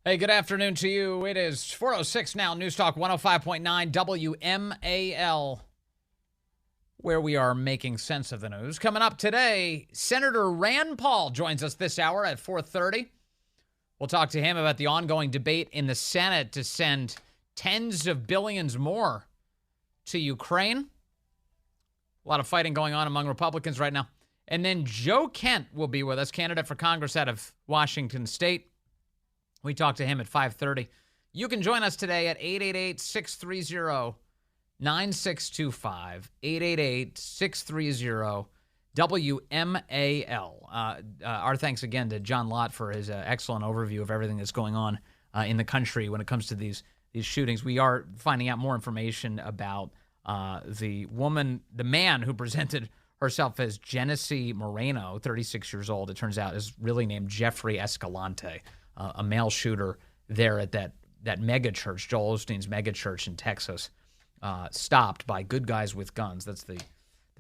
Hey, good afternoon to you. It is 4:06 now. News Talk 105.9 WMAL, where we are making sense of the news. Coming up today, Senator Rand Paul joins us this hour at 4:30. We'll talk to him about the ongoing debate in the Senate to send tens of billions more to Ukraine. A lot of fighting going on among Republicans right now. And then Joe Kent will be with us, candidate for Congress out of Washington State. We talk to him at 5:30. You can join us today at 888-630-9625, 888-630-WMAL. Our thanks again to John Lott for his excellent overview of everything that's going on in the country when it comes to these shootings. We are finding out more information about the man who presented herself as Genesee Moreno, 36 years old, it turns out, is really named Jeffrey Escalante. A male shooter there at that mega church, Joel Osteen's mega church in Texas, stopped by good guys with guns. That's the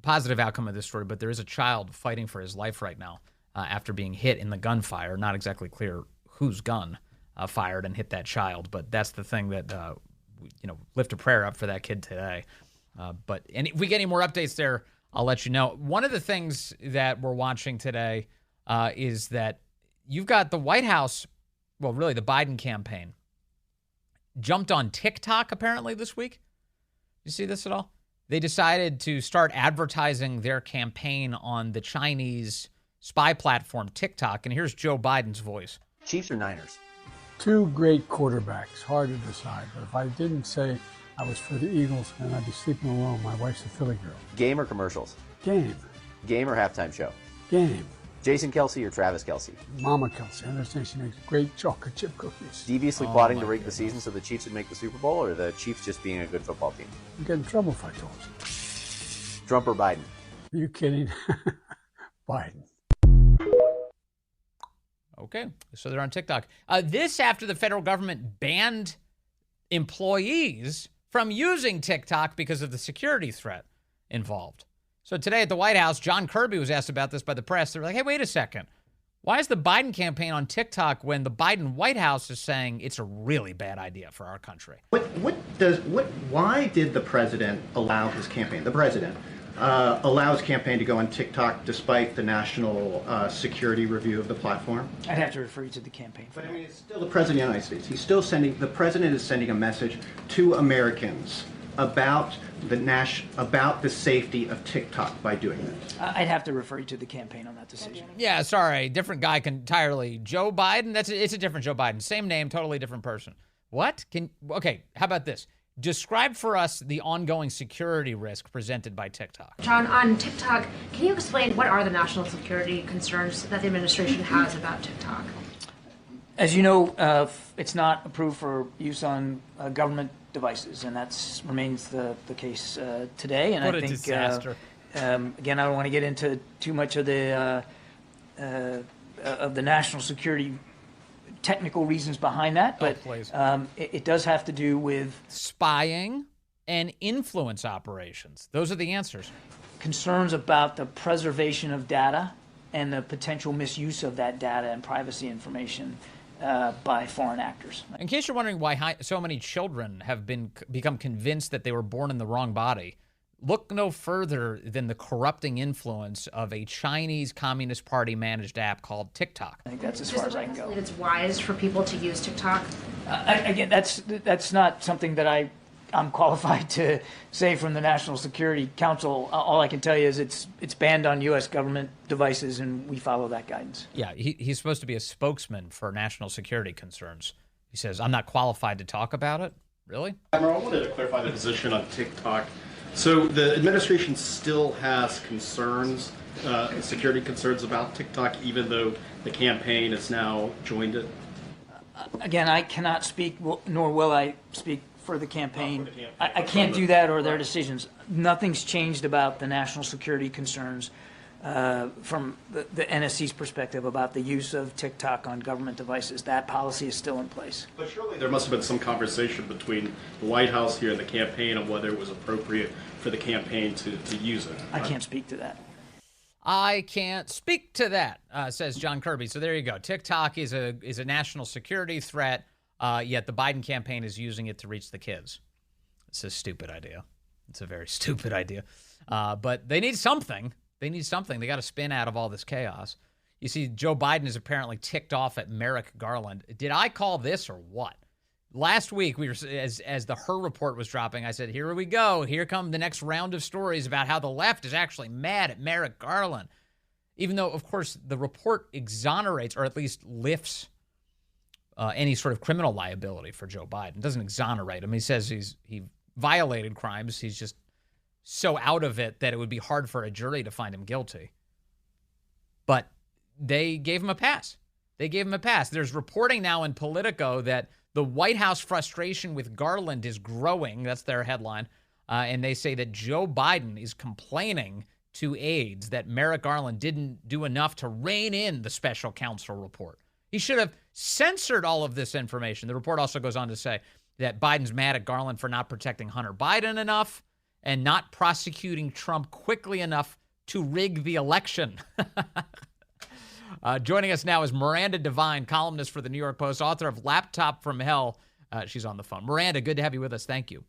positive outcome of this story. But there is a child fighting for his life right now after being hit in the gunfire. Not exactly clear whose gun fired and hit that child, but that's the thing that lift a prayer up for that kid today. But if we get any more updates there, I'll let you know. One of the things that we're watching today is that you've got the White House. Well, really, the Biden campaign jumped on TikTok apparently this week. You see this at all? They decided to start advertising their campaign on the Chinese spy platform TikTok. And here's Joe Biden's voice. Chiefs or Niners? Two great quarterbacks, hard to decide. But if I didn't say I was for the Eagles, then I'd be sleeping alone. My wife's a Philly girl. Game or commercials? Game. Game or halftime show? Game. Jason Kelce or Travis Kelce? Mama Kelce. I understand she makes great chocolate chip cookies. Deviously plotting to rig the season so the Chiefs would make the Super Bowl, or the Chiefs just being a good football team? I'd get in trouble if I told you. Trump or Biden? Are you kidding? Biden. Okay, so they're on TikTok. This after the federal government banned employees from using TikTok because of the security threat involved. So today at the White House, John Kirby was asked about this by the press. They were like, hey, wait a second. Why is the Biden campaign on TikTok when the Biden White House is saying it's a really bad idea for our country? Why did the president allow his campaign, allow his campaign to go on TikTok despite the national security review of the platform? I'd have to refer you to the campaign. But I mean, it's still the president of the United States. The president is sending a message to Americans about the safety of TikTok by doing this. I'd have to refer you to the campaign on that decision. Yeah, sorry, different guy entirely. Joe Biden, it's a different Joe Biden. Same name, totally different person. What? Okay, how about this? Describe for us the ongoing security risk presented by TikTok. John, on TikTok, can you explain what are the national security concerns that the administration has about TikTok? As you know, it's not approved for use on government devices, and that remains the case today. And what I a think, disaster. Again, I don't want to get into too much of the national security technical reasons behind that, but it does have to do with spying and influence operations. Those are the answers. Concerns about the preservation of data and the potential misuse of that data and privacy information by foreign actors. In case you're wondering why so many children have become convinced that they were born in the wrong body, look no further than the corrupting influence of a Chinese Communist Party managed app called TikTok. I think that's as far as I can go. It's wise for people to use TikTok? Again, that's not something that I'm qualified to say from the National Security Council. All I can tell you is it's banned on U.S. government devices, and we follow that guidance. Yeah, he's supposed to be a spokesman for national security concerns. He says, I'm not qualified to talk about it? Really? Admiral, I wanted to clarify the position on TikTok. So the administration still has concerns, security concerns about TikTok, even though the campaign has now joined it? Again, I cannot speak, nor will I speak for the campaign. I can't do that or their decisions. Nothing's changed about the national security concerns from the NSC's perspective about the use of TikTok on government devices. That policy is still in place. But surely there must have been some conversation between the White House here and the campaign on whether it was appropriate for the campaign to use it. I can't speak to that. I can't speak to that, says John Kirby. So there you go. TikTok is a national security threat. yet the Biden campaign is using it to reach the kids. It's a stupid idea. It's a very stupid idea. But they need something. They need something. They got to spin out of all this chaos. You see, Joe Biden is apparently ticked off at Merrick Garland. Did I call this or what? Last week, we were as the Her report was dropping, I said, here we go. Here come the next round of stories about how the left is actually mad at Merrick Garland. Even though, of course, the report exonerates or at least lifts any sort of criminal liability for Joe Biden. It doesn't exonerate him. He says he violated crimes. He's just so out of it that it would be hard for a jury to find him guilty. But they gave him a pass. They gave him a pass. There's reporting now in Politico that the White House frustration with Garland is growing. That's their headline. And they say that Joe Biden is complaining to aides that Merrick Garland didn't do enough to rein in the special counsel report. He should have censored all of this information. The report also goes on to say that Biden's mad at Garland for not protecting Hunter Biden enough and not prosecuting Trump quickly enough to rig the election. Joining us now is Miranda Devine, columnist for the New York Post, author of Laptop from Hell. She's on the phone. Miranda, good to have you with us. Thank you.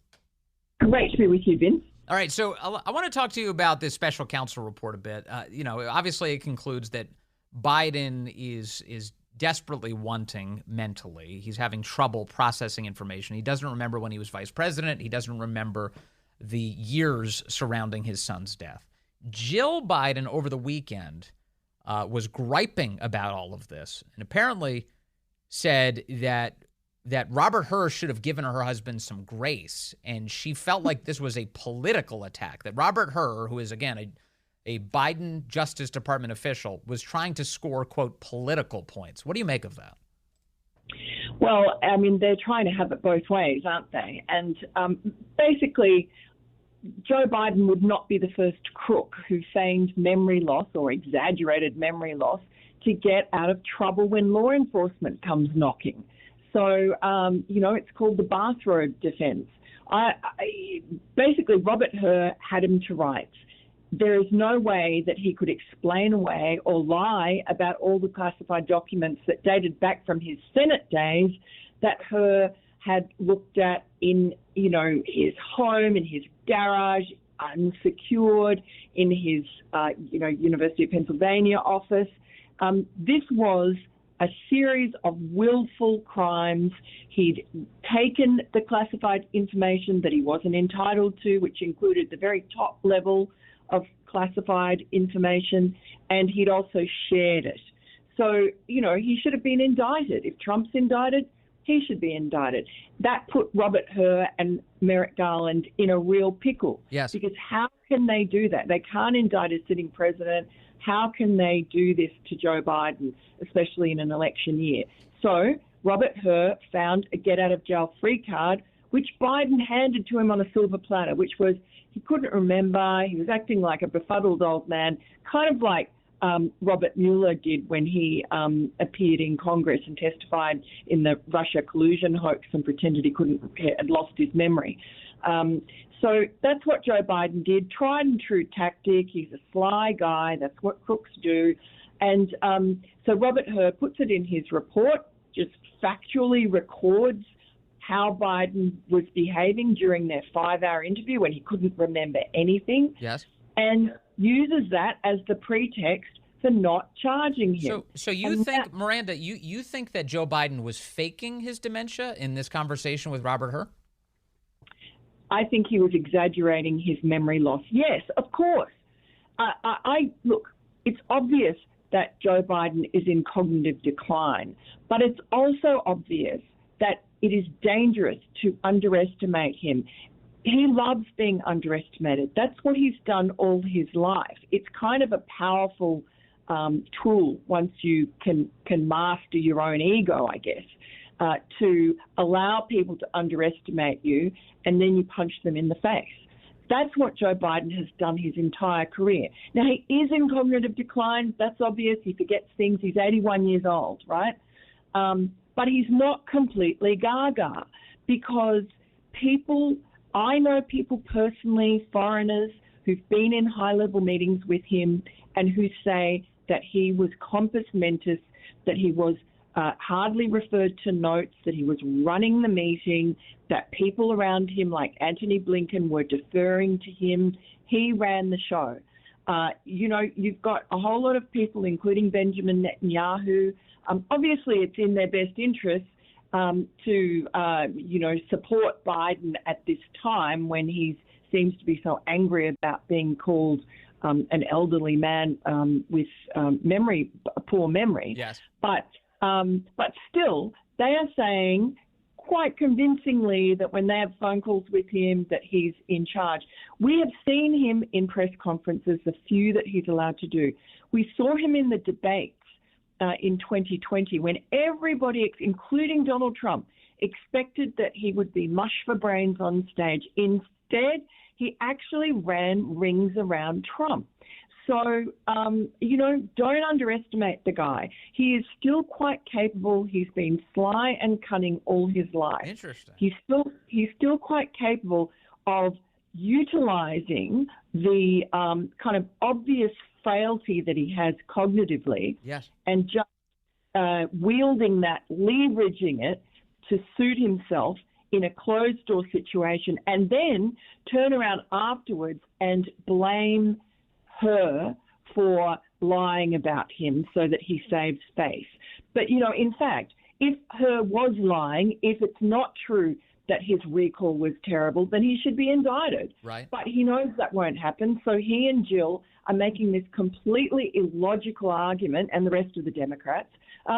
Great to be with you, Vince. All right, so I want to talk to you about this special counsel report a bit. Obviously it concludes that Biden is desperately wanting mentally. He's having trouble processing information. He doesn't remember when he was vice president. He doesn't remember the years surrounding his son's death. Jill Biden over the weekend was griping about all of this and apparently said that Robert Hur should have given her husband some grace, and she felt like this was a political attack, that Robert Hur, who is, again, a Biden Justice Department official, was trying to score, quote, political points. What do you make of that? Well, I mean, they're trying to have it both ways, aren't they? And basically, Joe Biden would not be the first crook who feigned memory loss or exaggerated memory loss to get out of trouble when law enforcement comes knocking. So, it's called the bathrobe defense. Basically, Robert Hur had him to rights. There is no way that he could explain away or lie about all the classified documents that dated back from his Senate days that Hur had looked at in, his home, in his garage, unsecured, in his, University of Pennsylvania office. This was a series of willful crimes. He'd taken the classified information that he wasn't entitled to, which included the very top level of classified information, and he'd also shared it. So, he should have been indicted. If Trump's indicted, he should be indicted. That put Robert Hur and Merrick Garland in a real pickle. Yes. Because how can they do that? They can't indict a sitting president. How can they do this to Joe Biden, especially in an election year? So Robert Hur found a get-out-of-jail-free card, which Biden handed to him on a silver platter, which was he couldn't remember. He was acting like a befuddled old man, kind of like Robert Mueller did when he appeared in Congress and testified in the Russia collusion hoax and pretended had lost his memory. So that's what Joe Biden did, tried and true tactic. He's a sly guy. That's what crooks do. And so Robert Hur puts it in his report, just factually records how Biden was behaving during their 5-hour interview when he couldn't remember anything. Yes. And uses that as the pretext for not charging him. So you think, Miranda, you think that Joe Biden was faking his dementia in this conversation with Robert Hur? I think he was exaggerating his memory loss. Yes, of course. Look, it's obvious that Joe Biden is in cognitive decline, but it's also obvious that it is dangerous to underestimate him. He loves being underestimated. That's what he's done all his life. It's kind of a powerful tool once you can master your own ego, I guess. To allow people to underestimate you, and then you punch them in the face. That's what Joe Biden has done his entire career. Now, he is in cognitive decline. That's obvious. He forgets things. He's 81 years old, right? But he's not completely gaga because I know people personally, foreigners, who've been in high-level meetings with him and who say that he was compos mentis, that he was hardly referred to notes, that he was running the meeting, that people around him like Antony Blinken were deferring to him. He ran the show. You've got a whole lot of people, including Benjamin Netanyahu. Obviously, it's in their best interest to support Biden at this time when he seems to be so angry about being called an elderly man with poor memory. Yes. But still, they are saying quite convincingly that when they have phone calls with him, that he's in charge. We have seen him in press conferences, the few that he's allowed to do. We saw him in the debates in 2020 when everybody, including Donald Trump, expected that he would be mush for brains on stage. Instead, he actually ran rings around Trump. So, don't underestimate the guy. He is still quite capable. He's been sly and cunning all his life. Interesting. He's still quite capable of utilizing the kind of obvious frailty that he has cognitively, yes, and just wielding that, leveraging it to suit himself in a closed-door situation, and then turn around afterwards and blame her for lying about him so that he saves face. But, in fact, if her was lying, if it's not true that his recall was terrible, then he should be indicted. Right. But he knows that won't happen, so he and Jill are making this completely illogical argument, and the rest of the Democrats,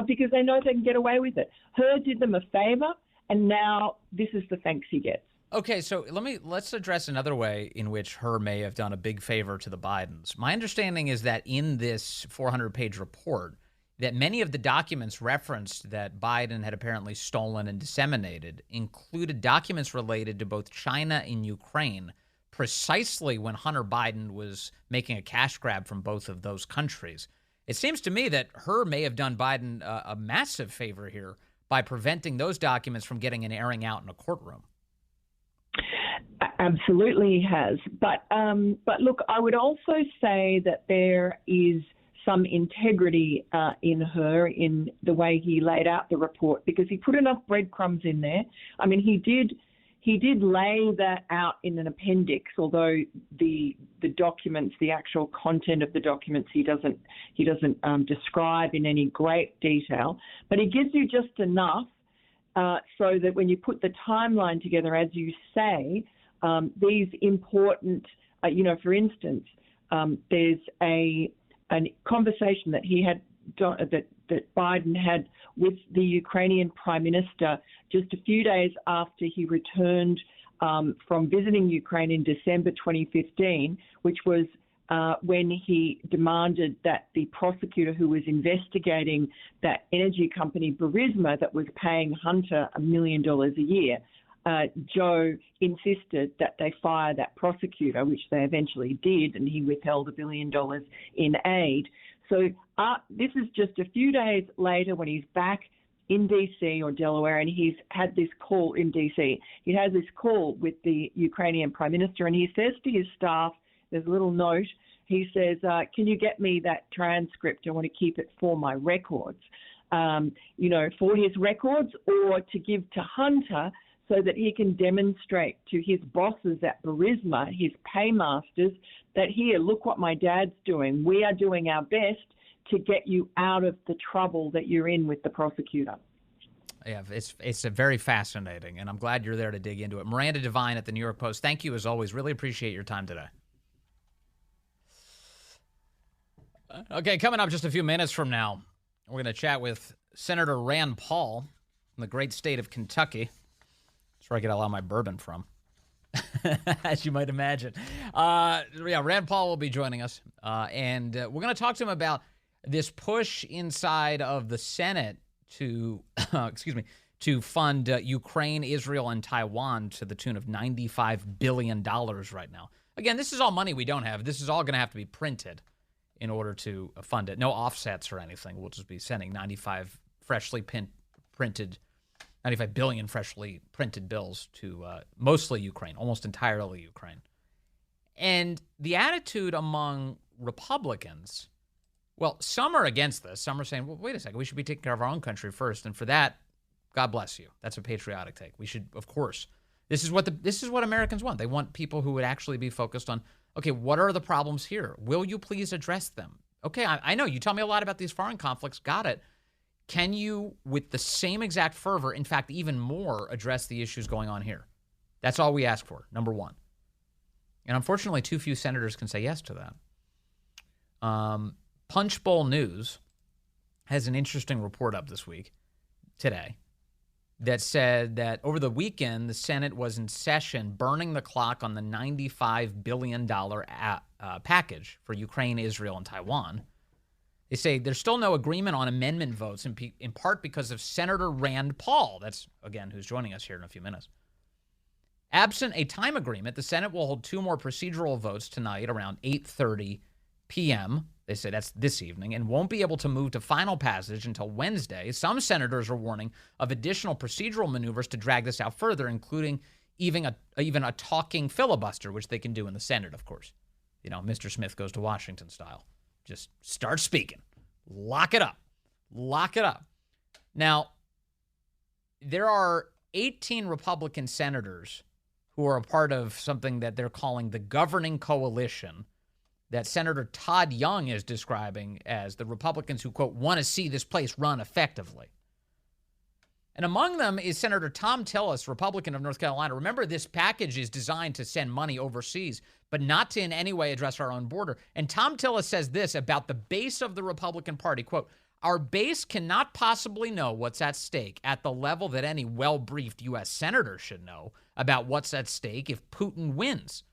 because they know they can get away with it. Her did them a favor, and now this is the thanks he gets. Okay, so let's address another way in which Her may have done a big favor to the Bidens. My understanding is that in this 400-page report, that many of the documents referenced that Biden had apparently stolen and disseminated included documents related to both China and Ukraine, precisely when Hunter Biden was making a cash grab from both of those countries. It seems to me that Her may have done Biden a massive favor here by preventing those documents from getting an airing out in a courtroom. Absolutely he has. But look, I would also say that there is some integrity in Her, in the way he laid out the report, because he put enough breadcrumbs in there. I mean, he did lay that out in an appendix, although the documents, the actual content of the documents, he doesn't describe in any great detail. But he gives you just enough so that when you put the timeline together, as you say, these important, for instance, there's a conversation that he had that Biden had with the Ukrainian Prime Minister just a few days after he returned from visiting Ukraine in December 2015, which was when he demanded that the prosecutor who was investigating that energy company Burisma that was paying Hunter $1 million a year, Joe insisted that they fire that prosecutor, which they eventually did, and he withheld $1 billion in aid. So this is just a few days later when he's back in D.C. or Delaware, and he's had this call in D.C. He has this call with the Ukrainian Prime Minister, and he says to his staff, there's a little note, he says, can you get me that transcript? I want to keep it for my records, for his records, or to give to Hunter so that he can demonstrate to his bosses at Burisma, his paymasters, that here, look what my dad's doing. We are doing our best to get you out of the trouble that you're in with the prosecutor. Yeah, it's a very fascinating, and I'm glad you're there to dig into it. Miranda Devine at the New York Post, thank you as always. Really appreciate your time today. Okay, coming up just a few minutes from now, we're going to chat with Senator Rand Paul from the great state of Kentucky. That's where I get a lot of my bourbon from, as you might imagine. Rand Paul will be joining us, and we're going to talk to him about this push inside of the Senate to, to fund Ukraine, Israel, and Taiwan to the tune of $95 billion right now. Again, this is all money we don't have. This is all going to have to be printed in order to fund it. No offsets or anything. We'll just be sending 95 billion freshly printed bills to mostly Ukraine, almost entirely Ukraine. And the attitude among Republicans Well, some are against this. Some are saying, well, wait a second, we should be taking care of our own country first. And for that, God bless you. That's a patriotic take. We should, of course. This is what Americans want. They want people who would actually be focused on, okay, what are the problems here? Will you please address them? Okay, I know you tell me a lot about these foreign conflicts. Got it. Can you, with the same exact fervor, in fact, even more, address the issues going on here? That's all we ask for, number one. And unfortunately, too few senators can say yes to that. Punchbowl News has an interesting report up this week, today, that said that over the weekend, the Senate was in session burning the clock on the $95 billion package for Ukraine, Israel, and Taiwan. They say there's still no agreement on amendment votes, in part because of Senator Rand Paul. That's, again, who's joining us here in a few minutes. Absent a time agreement, the Senate will hold two more procedural votes tonight around 8:30 p.m., they say that's this evening, and won't be able to move to final passage until Wednesday. Some senators are warning of additional procedural maneuvers to drag this out further, including even a talking filibuster, which they can do in the Senate, of course. You know, Mr. Smith goes to Washington style. Just start speaking. Lock it up. Lock it up. Now, there are 18 Republican senators who are a part of something that they're calling the governing coalition that Senator Todd Young is describing as the Republicans who, quote, want to see this place run effectively. And among them is Senator Thom Tillis, Republican of North Carolina. Remember, this package is designed to send money overseas, but not to in any way address our own border. And Thom Tillis says this about the base of the Republican Party, quote, our base cannot possibly know what's at stake at the level that any well-briefed U.S. senator should know about what's at stake if Putin wins.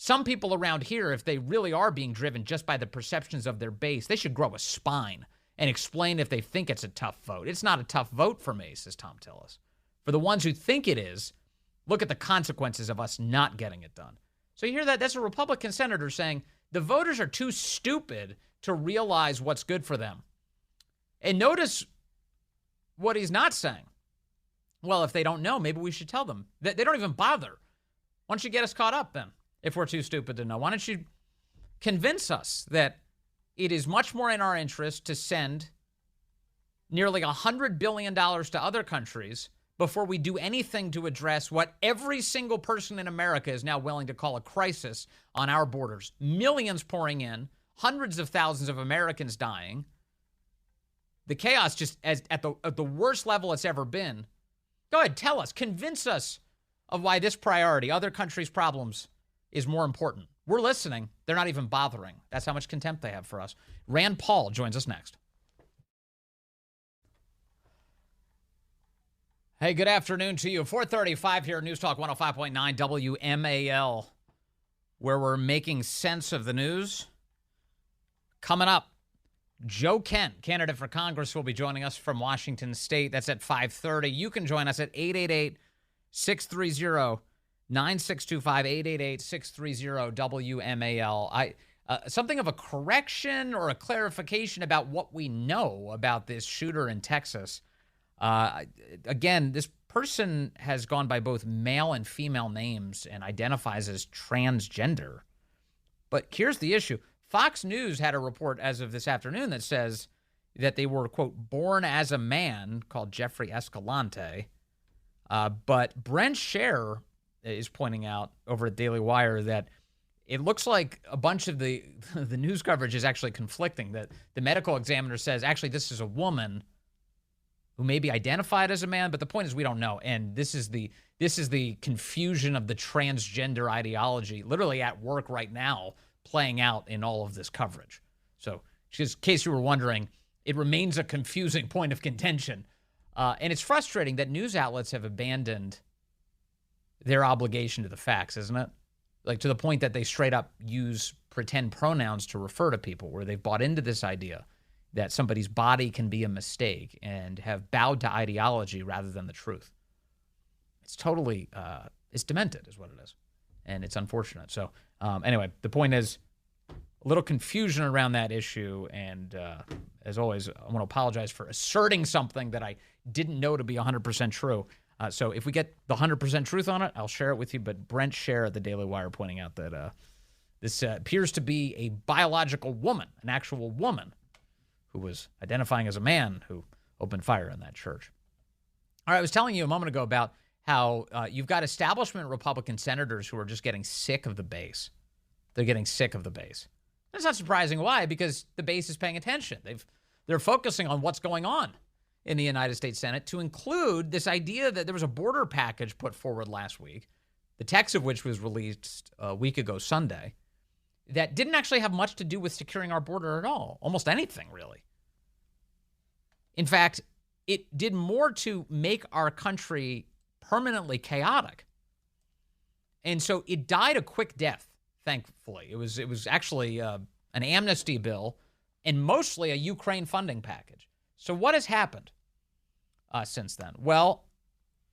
Some people around here, if they really are being driven just by the perceptions of their base, they should grow a spine and explain if they think it's a tough vote. It's not a tough vote for me, says Thom Tillis. For the ones who think it is, look at the consequences of us not getting it done. So you hear that? That's a Republican senator saying the voters are too stupid to realize what's good for them. And notice what he's not saying. Well, if they don't know, maybe we should tell them. They don't even bother. Why don't you get us caught up then, if we're too stupid to know? Why don't you convince us that it is much more in our interest to send nearly $100 billion to other countries before we do anything to address what every single person in America is now willing to call a crisis on our borders. Millions pouring in, hundreds of thousands of Americans dying. The chaos just at the worst level it's ever been. Go ahead, tell us, convince us of why this priority, other countries' problems, is more important. We're listening. They're not even bothering. That's how much contempt they have for us. Rand Paul joins us next. Hey, good afternoon to you. 4:35 here, News Talk 105.9 WMAL, where we're making sense of the news. Coming up, Joe Kent, candidate for Congress, will be joining us from Washington State. That's at 5:30. You can join us at 888-630-9625, 888-630-WMAL. Something of a correction or a clarification about what we know about this shooter in Texas. Again, this person has gone by both male and female names and identifies as transgender. But here's the issue. Fox News had a report as of this afternoon that says that they were, quote, born as a man, called Jeffrey Escalante. But Brent Scher is pointing out over at Daily Wire that it looks like a bunch of the news coverage is actually conflicting. That the medical examiner says, actually, this is a woman who may be identified as a man, but the point is we don't know. And this is the confusion of the transgender ideology literally at work right now, playing out in all of this coverage. So just in case you were wondering, it remains a confusing point of contention. And it's frustrating that news outlets have abandoned their obligation to the facts, isn't it? Like to the point that they straight up use pretend pronouns to refer to people, where they've bought into this idea that somebody's body can be a mistake and have bowed to ideology rather than the truth. It's totally, it's demented is what it is. And it's unfortunate. So anyway, the point is a little confusion around that issue. And as always, I want to apologize for asserting something that I didn't know to be 100% true. So if we get the 100% truth on it, I'll share it with you. But Brent Scher at the Daily Wire pointing out that this appears to be a biological woman, an actual woman, who was identifying as a man who opened fire in that church. All right, I was telling you a moment ago about how you've got establishment Republican senators who are just getting sick of the base. They're getting sick of the base. That's not surprising. Why? Because the base is paying attention. They're focusing on what's going on in the United States Senate, to include this idea that there was a border package put forward last week, the text of which was released a week ago Sunday, that didn't actually have much to do with securing our border at all. Almost anything, really. In fact, it did more to make our country permanently chaotic. And so it died a quick death, thankfully. It was actually an amnesty bill and mostly a Ukraine funding package. So what has happened since then? Well,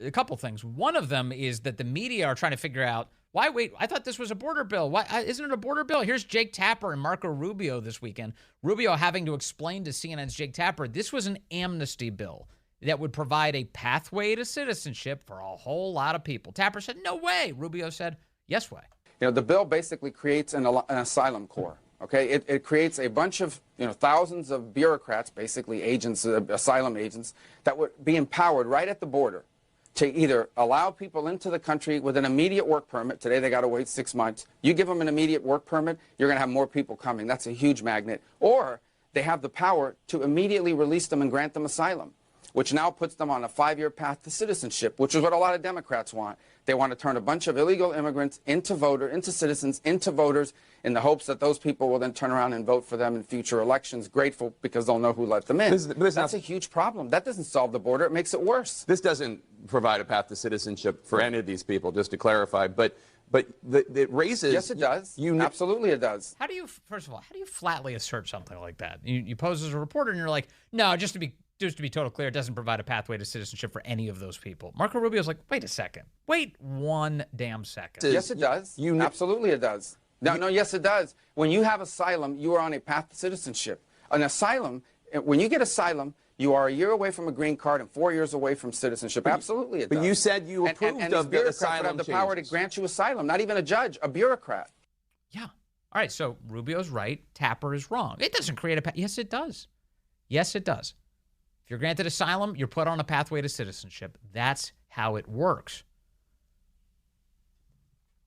a couple things. One of them is that the media are trying to figure out, why wait? I thought this was a border bill. Why isn't it a border bill? Here's Jake Tapper and Marco Rubio this weekend. Rubio having to explain to CNN's Jake Tapper, this was an amnesty bill that would provide a pathway to citizenship for a whole lot of people. Tapper said, no way. Rubio said, yes way. The bill basically creates an asylum corps. Okay, it creates a bunch of, thousands of bureaucrats, basically agents, asylum agents, that would be empowered right at the border to either allow people into the country with an immediate work permit. Today they got to wait 6 months. You give them an immediate work permit, you're going to have more people coming. That's a huge magnet. Or they have the power to immediately release them and grant them asylum, which now puts them on a 5-year path to citizenship, which is what a lot of Democrats want. They want to turn a bunch of illegal immigrants into citizens, into voters, in the hopes that those people will then turn around and vote for them in future elections, grateful because they'll know who let them in. That's a huge problem. That doesn't solve the border. It makes it worse. This doesn't provide a path to citizenship for any of these people, just to clarify. But it raises... Yes, it does. Absolutely it does. First of all, how do you flatly assert something like that? You pose as a reporter and you're like, no, just to be total clear, it doesn't provide a pathway to citizenship for any of those people. Marco Rubio's like, wait a second. Wait one damn second. Yes, it does. Absolutely it does. No, yes, it does. When you have asylum, you are on a path to citizenship. An asylum, when you get asylum, you are a year away from a green card and 4 years away from citizenship. Absolutely it does. But you said you approved of the asylum would have the power to grant you asylum, not even a judge, a bureaucrat. Yeah. All right, so Rubio's right. Tapper is wrong. It doesn't create a path. Yes, it does. Yes, it does. If you're granted asylum, you're put on a pathway to citizenship. That's how it works.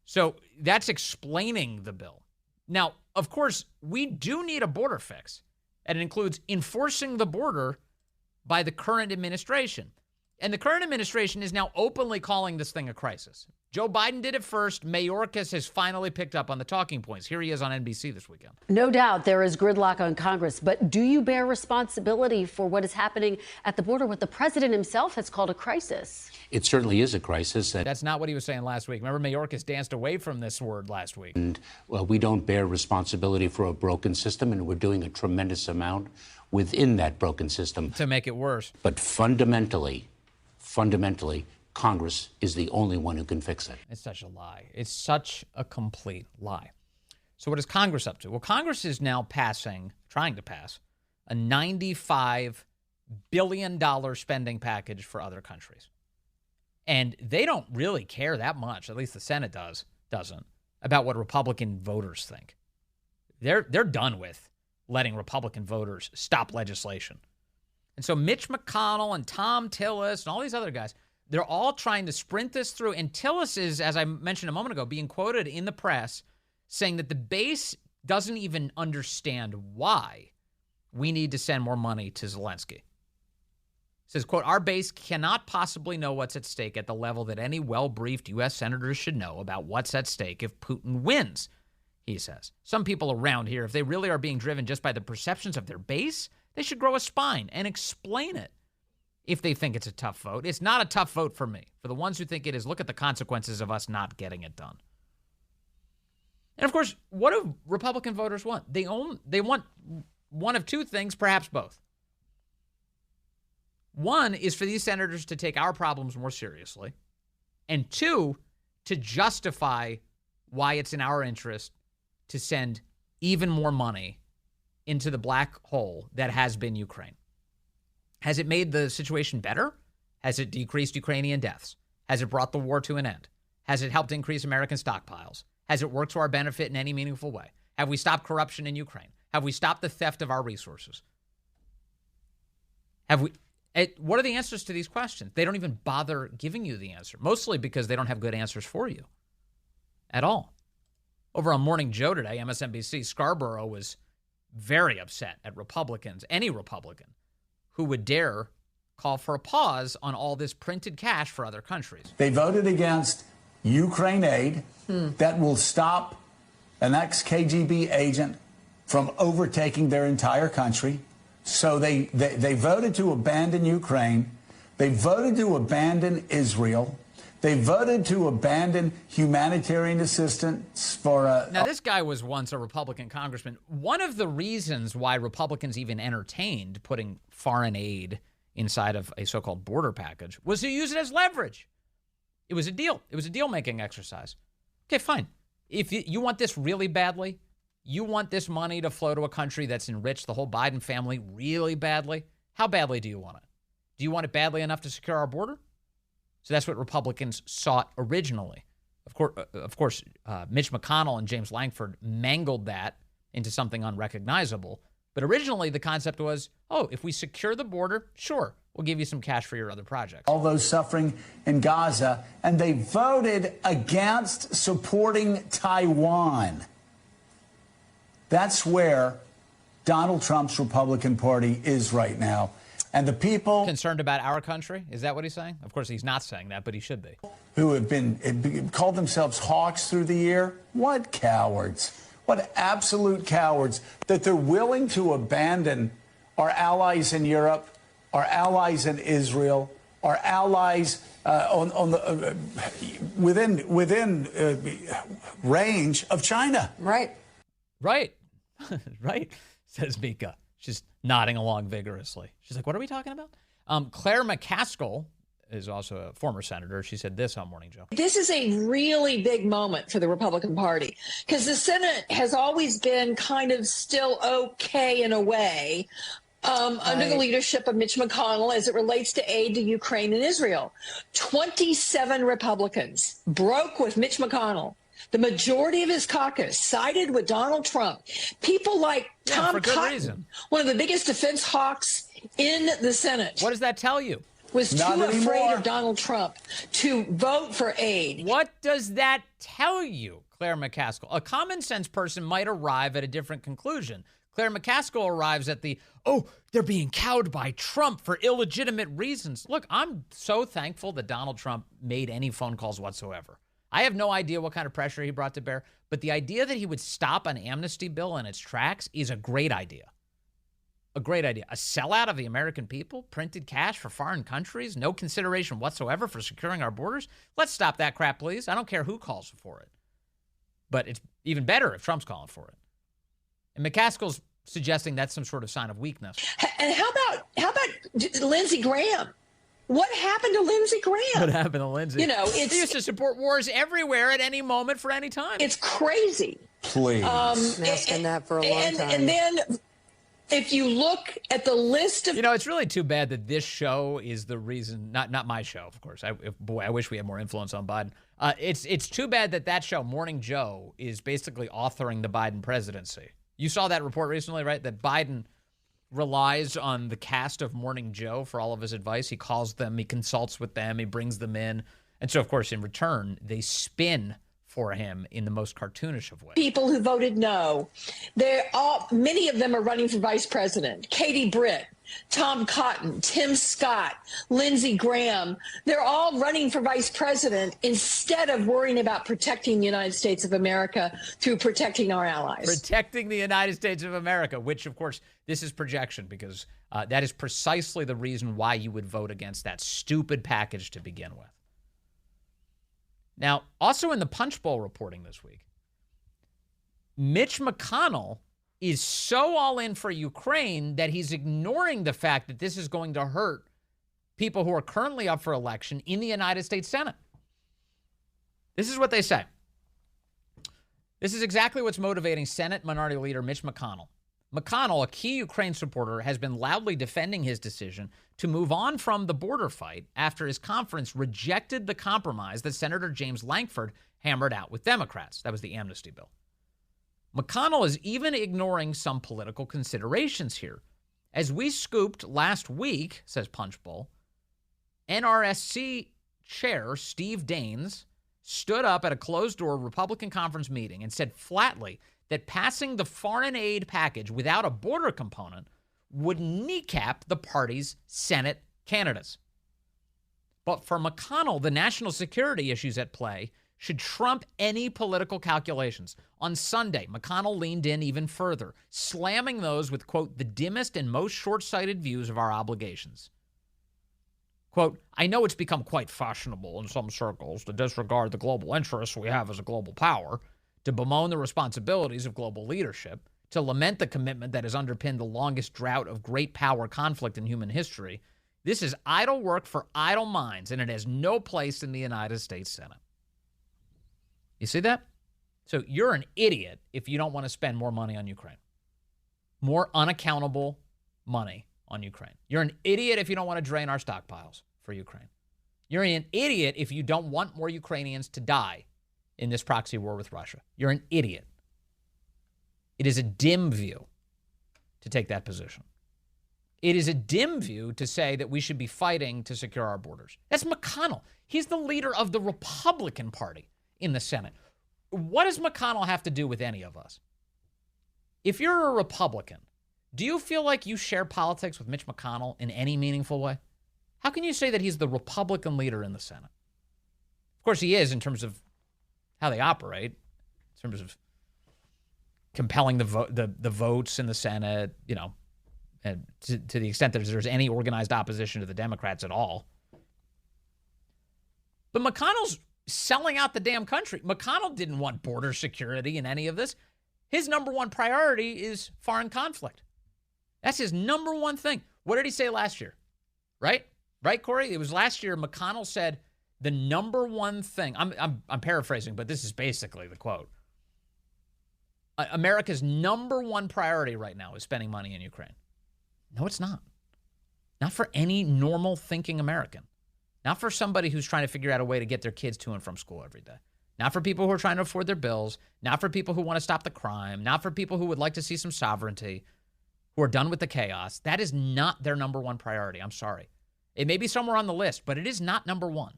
So that's explaining the bill. Now, of course, we do need a border fix, and it includes enforcing the border by the current administration. And the current administration is now openly calling this thing a crisis. Joe Biden did it first. Mayorkas has finally picked up on the talking points. Here he is on NBC this weekend. No doubt there is gridlock on Congress, but do you bear responsibility for what is happening at the border, what the president himself has called a crisis? It certainly is a crisis. That's not what he was saying last week. Remember, Mayorkas danced away from this word last week. And we don't bear responsibility for a broken system, and we're doing a tremendous amount within that broken system to make it worse. But fundamentally, Congress is the only one who can fix it. It's such a lie. It's such a complete lie. So what is Congress up to? Well, Congress is now trying to pass, a $95 billion spending package for other countries. And they don't really care that much, at least the Senate doesn't, about what Republican voters think. They're done with letting Republican voters stop legislation. And so Mitch McConnell and Thom Tillis and all these other guys, they're all trying to sprint this through. And Tillis is, as I mentioned a moment ago, being quoted in the press saying that the base doesn't even understand why we need to send more money to Zelensky. Says, quote, our base cannot possibly know what's at stake at the level that any well-briefed U.S. senators should know about what's at stake if Putin wins, he says. Some people around here, if they really are being driven just by the perceptions of their base, they should grow a spine and explain it if they think it's a tough vote. It's not a tough vote for me. For the ones who think it is, look at the consequences of us not getting it done. And, of course, what do Republican voters want? They want one of two things, perhaps both. One is for these senators to take our problems more seriously, and two, to justify why it's in our interest to send even more money into the black hole that has been Ukraine. Has it made the situation better? Has it decreased Ukrainian deaths? Has it brought the war to an end? Has it helped increase American stockpiles? Has it worked to our benefit in any meaningful way? Have we stopped corruption in Ukraine? Have we stopped the theft of our resources? What are the answers to these questions? They don't even bother giving you the answer, mostly because they don't have good answers for you at all. Over on Morning Joe today, MSNBC, Scarborough was very upset at Republicans, any Republican, who would dare call for a pause on all this printed cash for other countries. They voted against Ukraine aid that will stop an ex-KGB agent from overtaking their entire country. So they voted to abandon Ukraine. They voted to abandon Israel. They voted to abandon humanitarian assistance for Now, this guy was once a Republican congressman. One of the reasons why Republicans even entertained putting foreign aid inside of a so-called border package was to use it as leverage. It was a deal. It was a deal-making exercise. Okay, fine. If you want this really badly, you want this money to flow to a country that's enriched the whole Biden family really badly, how badly do you want it? Do you want it badly enough to secure our border? So that's what Republicans sought originally. Of course, Mitch McConnell and James Lankford mangled that into something unrecognizable. But originally, the concept was, if we secure the border, sure, we'll give you some cash for your other projects. all those suffering in Gaza, and they voted against supporting Taiwan. That's where Donald Trump's Republican Party is right now. And the people concerned about our country, is that what he's saying? Of course, he's not saying that, but he should be. Who have been called themselves hawks through the year? What cowards. What absolute cowards that they're willing to abandon our allies in Europe, our allies in Israel, our allies within range of China. Right. Right. Right, says Mika. She's nodding along vigorously. She's like, what are we talking about? Claire McCaskill is also a former senator. She said this on Morning Joe. This is a really big moment for the Republican Party because the Senate has always been kind of still okay in a way under the leadership of Mitch McConnell as it relates to aid to Ukraine and Israel. 27 Republicans broke with Mitch McConnell. The majority of his caucus sided with Donald Trump. People like Thom, one of the biggest defense hawks in the Senate. What does that tell you? Was too afraid of Donald Trump to vote for aid. What does that tell you, Claire McCaskill? A common sense person might arrive at a different conclusion. Claire McCaskill arrives at they're being cowed by Trump for illegitimate reasons. Look, I'm so thankful that Donald Trump made any phone calls whatsoever. I have no idea what kind of pressure he brought to bear, but the idea that he would stop an amnesty bill in its tracks is a great idea. A great idea. A sellout of the American people, printed cash for foreign countries, no consideration whatsoever for securing our borders. Let's stop that crap, please. I don't care who calls for it. But it's even better if Trump's calling for it. And McCaskill's suggesting that's some sort of sign of weakness. And how about Lindsey Graham? What happened to Lindsey Graham? What happened to Lindsey? You know, he used to support wars everywhere at any moment for any time. It's crazy. Please. Asking that for a long time. And then if you look at the list of... it's really too bad that this show is the reason, not my show, of course. I wish we had more influence on Biden. It's too bad that show, Morning Joe, is basically authoring the Biden presidency. You saw that report recently, right? That Biden relies on the cast of Morning Joe for all of his advice. He calls them, he consults with them, he brings them in. And so, of course, in return, they spin for him in the most cartoonish of ways. People who voted no, many of them are running for vice president. Katie Britt, Tom Cotton, Tim Scott, Lindsey Graham, they're all running for vice president instead of worrying about protecting the United States of America through protecting our allies. Protecting the United States of America, which, of course, this is projection because that is precisely the reason why you would vote against that stupid package to begin with. Now, also in the Punch Bowl reporting this week, Mitch McConnell is so all in for Ukraine that he's ignoring the fact that this is going to hurt people who are currently up for election in the United States Senate. This is what they say. This is exactly what's motivating Senate Minority Leader Mitch McConnell. McConnell, a key Ukraine supporter, has been loudly defending his decision to move on from the border fight after his conference rejected the compromise that Senator James Lankford hammered out with Democrats. That was the amnesty bill. McConnell is even ignoring some political considerations here. As we scooped last week, says Punchbowl, NRSC Chair Steve Daines stood up at a closed-door Republican conference meeting and said flatly that passing the foreign aid package without a border component would kneecap the party's Senate candidates. But for McConnell, the national security issues at play should trump any political calculations. On Sunday, McConnell leaned in even further, slamming those with, quote, the dimmest and most short-sighted views of our obligations. Quote, I know it's become quite fashionable in some circles to disregard the global interests we have as a global power, to bemoan the responsibilities of global leadership, to lament the commitment that has underpinned the longest drought of great power conflict in human history. This is idle work for idle minds, and it has no place in the United States Senate. You see that? So you're an idiot if you don't want to spend more money on Ukraine. More unaccountable money on Ukraine. You're an idiot if you don't want to drain our stockpiles for Ukraine. You're an idiot if you don't want more Ukrainians to die in this proxy war with Russia. You're an idiot. It is a dim view to take that position. It is a dim view to say that we should be fighting to secure our borders. That's McConnell. He's the leader of the Republican Party in the Senate. What does McConnell have to do with any of us? If you're a Republican, do you feel like you share politics with Mitch McConnell in any meaningful way? How can you say that he's the Republican leader in the Senate? Of course, he is in terms of how they operate, in terms of compelling the votes in the Senate, you know, and to the extent that there's any organized opposition to the Democrats at all. But McConnell's selling out the damn country. McConnell didn't want border security in any of this. His number one priority is foreign conflict. That's his number one thing. What did he say last year? Right? Right, Corey? It was last year McConnell said the number one thing, I'm paraphrasing, but this is basically the quote. America's number one priority right now is spending money in Ukraine. No, it's not. Not for any normal thinking American. Not for somebody who's trying to figure out a way to get their kids to and from school every day. Not for people who are trying to afford their bills. Not for people who want to stop the crime. Not for people who would like to see some sovereignty, who are done with the chaos. That is not their number one priority. I'm sorry. It may be somewhere on the list, but it is not number one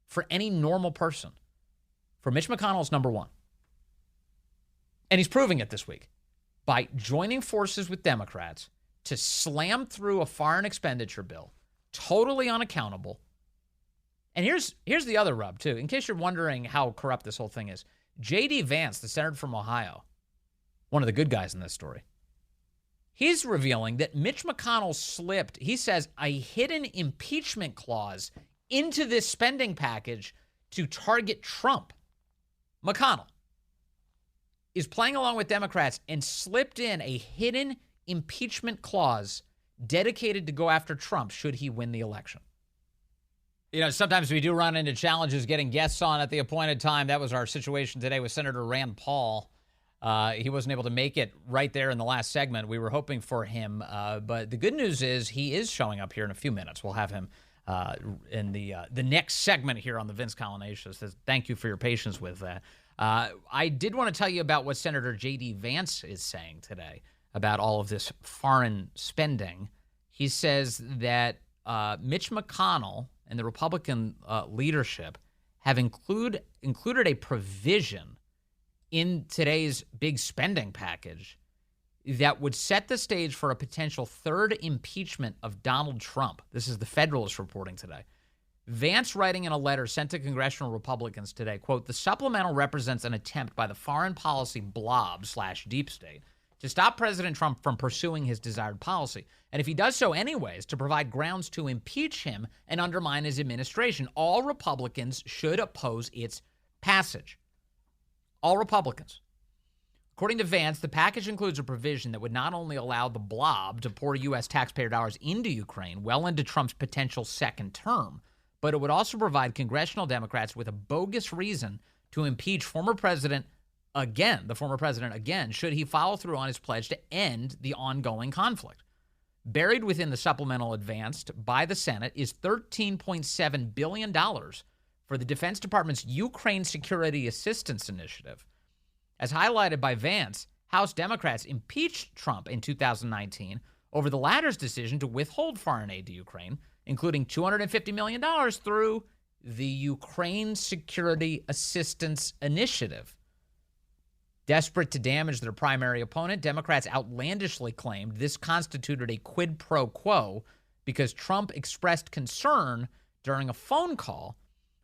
for any normal person. For Mitch McConnell, it's number one. And he's proving it this week by joining forces with Democrats to slam through a foreign expenditure bill, totally unaccountable. And here's the other rub, too, in case you're wondering how corrupt this whole thing is. J.D. Vance, the senator from Ohio, one of the good guys in this story, he's revealing that Mitch McConnell slipped, he says, a hidden impeachment clause into this spending package to target Trump. McConnell is playing along with Democrats and slipped in a hidden impeachment clause dedicated to go after Trump should he win the election. You know, sometimes we do run into challenges getting guests on at the appointed time. That was our situation today with Senator Rand Paul. He wasn't able to make it right there in the last segment. We were hoping for him, but the good news is he is showing up here in a few minutes. We'll have him in the next segment here on the Vince Coglianese Show. So thank you for your patience with that. I did want to tell you about what Senator J.D. Vance is saying today about all of this foreign spending. He says that Mitch McConnell and the Republican leadership have included a provision in today's big spending package that would set the stage for a potential third impeachment of Donald Trump. This is the Federalist reporting today. Vance writing in a letter sent to congressional Republicans today, quote, the supplemental represents an attempt by the foreign policy blob/deep state to stop President Trump from pursuing his desired policy. And if he does so anyways, to provide grounds to impeach him and undermine his administration. All Republicans should oppose its passage. All Republicans. According to Vance, the package includes a provision that would not only allow the blob to pour U.S. taxpayer dollars into Ukraine well into Trump's potential second term, but it would also provide congressional Democrats with a bogus reason to impeach the former president again, should he follow through on his pledge to end the ongoing conflict. Buried within the supplemental advanced by the Senate is $13.7 billion for the Defense Department's Ukraine Security Assistance Initiative. As highlighted by Vance, House Democrats impeached Trump in 2019 over the latter's decision to withhold foreign aid to Ukraine, including $250 million through the Ukraine Security Assistance Initiative. Desperate to damage their primary opponent, Democrats outlandishly claimed this constituted a quid pro quo because Trump expressed concern during a phone call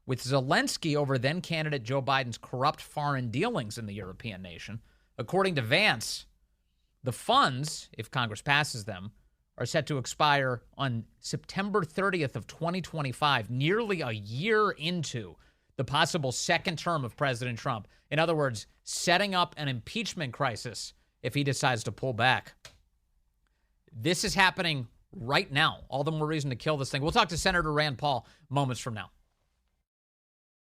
with Zelensky over then-candidate Joe Biden's corrupt foreign dealings in the European nation. According to Vance, the funds, if Congress passes them, are set to expire on September 30th of 2025, nearly a year into the possible second term of President Trump. In other words, setting up an impeachment crisis if he decides to pull back. This is happening right now. All the more reason to kill this thing. We'll talk to Senator Rand Paul moments from now.